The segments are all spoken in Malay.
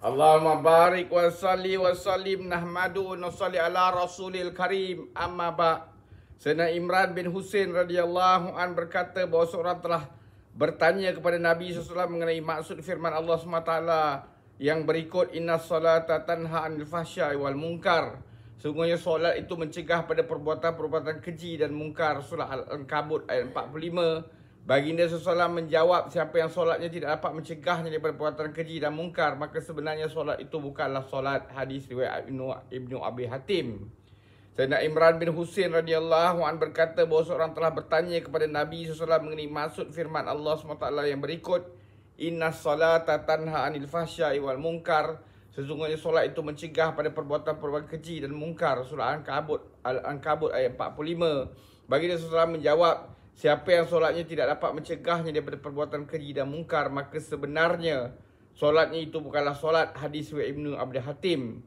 Allahumma barik wa salli wa sallim nahmadu wa salli ala rasulil karim amma ba'. Sayyidina Imran bin Husain radhiyallahu an berkata bahawa seorang telah bertanya kepada Nabi SAW mengenai maksud firman Allah SWT yang berikut, inna salata tanha anil fahsya'i wal munkar. Sungguhnya solat itu mencegah pada perbuatan-perbuatan keji dan mungkar. Surah Al-Ankabut ayat 45. Baginda SAW menjawab, siapa yang solatnya tidak dapat mencegahnya daripada perbuatan keji dan mungkar, maka sebenarnya solat itu bukanlah solat. Hadis riwayat Ibnu Abi Hatim. Sayyidina Imran bin Husain radhiyallahu an berkata bahawa seorang telah bertanya kepada Nabi SAW mengenai maksud firman Allah SWT yang berikut, inna salata tanha anil fahsya'i wal munkar. Sesungguhnya solat itu mencegah pada perbuatan-perbuatan keji dan mungkar. Surah Al-Ankabut ayat 45. Baginda SAW menjawab, siapa yang solatnya tidak dapat mencegahnya daripada perbuatan keji dan mungkar, maka sebenarnya solatnya itu bukanlah solat. Hadis riwayat Ibnu Abi Hatim.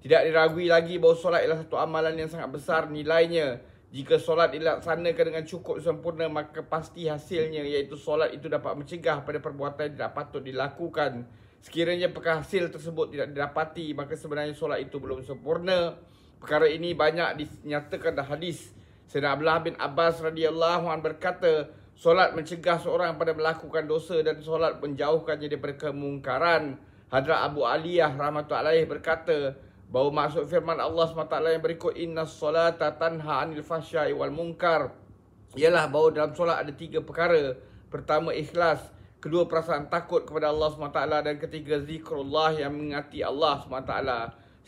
Tidak diragui lagi bahawa solat ialah satu amalan yang sangat besar nilainya. Jika solat dilaksanakan dengan cukup sempurna, maka pasti hasilnya, iaitu solat itu dapat mencegah pada perbuatan yang tidak patut dilakukan. Sekiranya hasil tersebut tidak didapati, maka sebenarnya solat itu belum sempurna. Perkara ini banyak dinyatakan dalam hadis. Sayyidina Abdullah bin Abbas radhiyallahu an berkata, solat mencegah seorang pada melakukan dosa dan solat menjauhkannya daripada kemungkaran. Hadrat Abu Aliyah rahmatullahi alaih berkata bahawa maksud firman Allah SWT yang berikut, inna salata tanha anil fahsya'i wal munkar, ialah bahawa dalam solat ada 3 perkara. Pertama, ikhlas. Kedua, perasaan takut kepada Allah SWT. Dan ketiga, zikrullah, yang mengingati Allah SWT.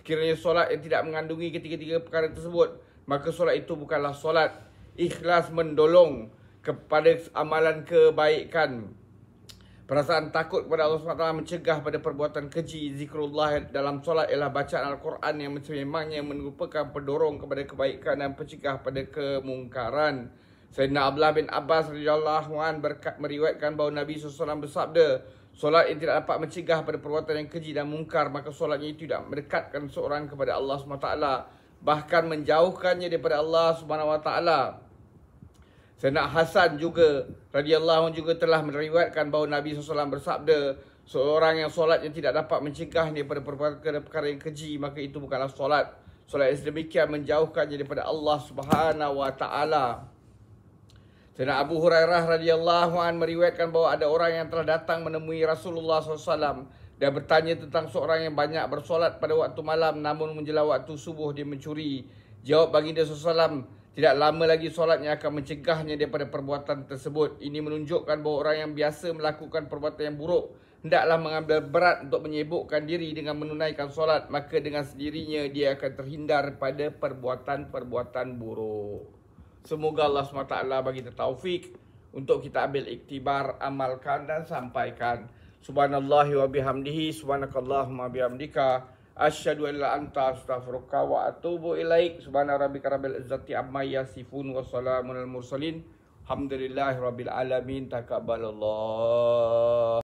Sekiranya solat yang tidak mengandungi ketiga-tiga perkara tersebut, maka solat itu bukanlah solat. Ikhlas mendolong kepada amalan kebaikan. Perasaan takut kepada Allah SWT mencegah pada perbuatan keji. Zikrullah dalam solat ialah bacaan Al-Quran yang memangnya merupakan pendorong kepada kebaikan dan pencegah pada kemungkaran. Sayyidina Abdullah bin Abbas radhiyallahu an meriwayatkan bahawa Nabi SAW bersabda, solat yang tidak dapat mencegah pada perbuatan yang keji dan mungkar, maka solatnya itu tidak mendekatkan seorang kepada Allah SWT, bahkan menjauhkannya daripada Allah SWT. Sayyidina Hasan juga radhiyallahu anhu juga telah meriwayatkan bahawa Nabi SAW bersabda, seorang yang solatnya tidak dapat mencegahnya daripada perkara yang keji, maka itu bukanlah solat. Solat yang sedemikian menjauhkannya daripada Allah SWT. Sayyidina Abu Hurairah radhiyallahu anhu meriwayatkan bahawa ada orang yang telah datang menemui Rasulullah SAW dan bertanya tentang seorang yang banyak bersolat pada waktu malam, namun menjelang waktu subuh dia mencuri. Jawab baginda SAW, tidak lama lagi solatnya akan mencegahnya daripada perbuatan tersebut. Ini menunjukkan bahawa orang yang biasa melakukan perbuatan yang buruk hendaklah mengambil berat untuk menyibukkan diri dengan menunaikan solat, maka dengan sendirinya dia akan terhindar pada perbuatan-perbuatan buruk. Semoga Allah SWT bagi kita taufik untuk kita ambil iktibar, amalkan dan sampaikan. Subhanallahi wa bihamdihi, subhanakallahumma bihamdika, asyhadu an la anta astaghfiruka wa atubu ilaik. Subhana rabbika rabbil izzati amma yasifun wa salamun al mursalin. Alhamdulillahi rabbil alamin. Taqabbalallah.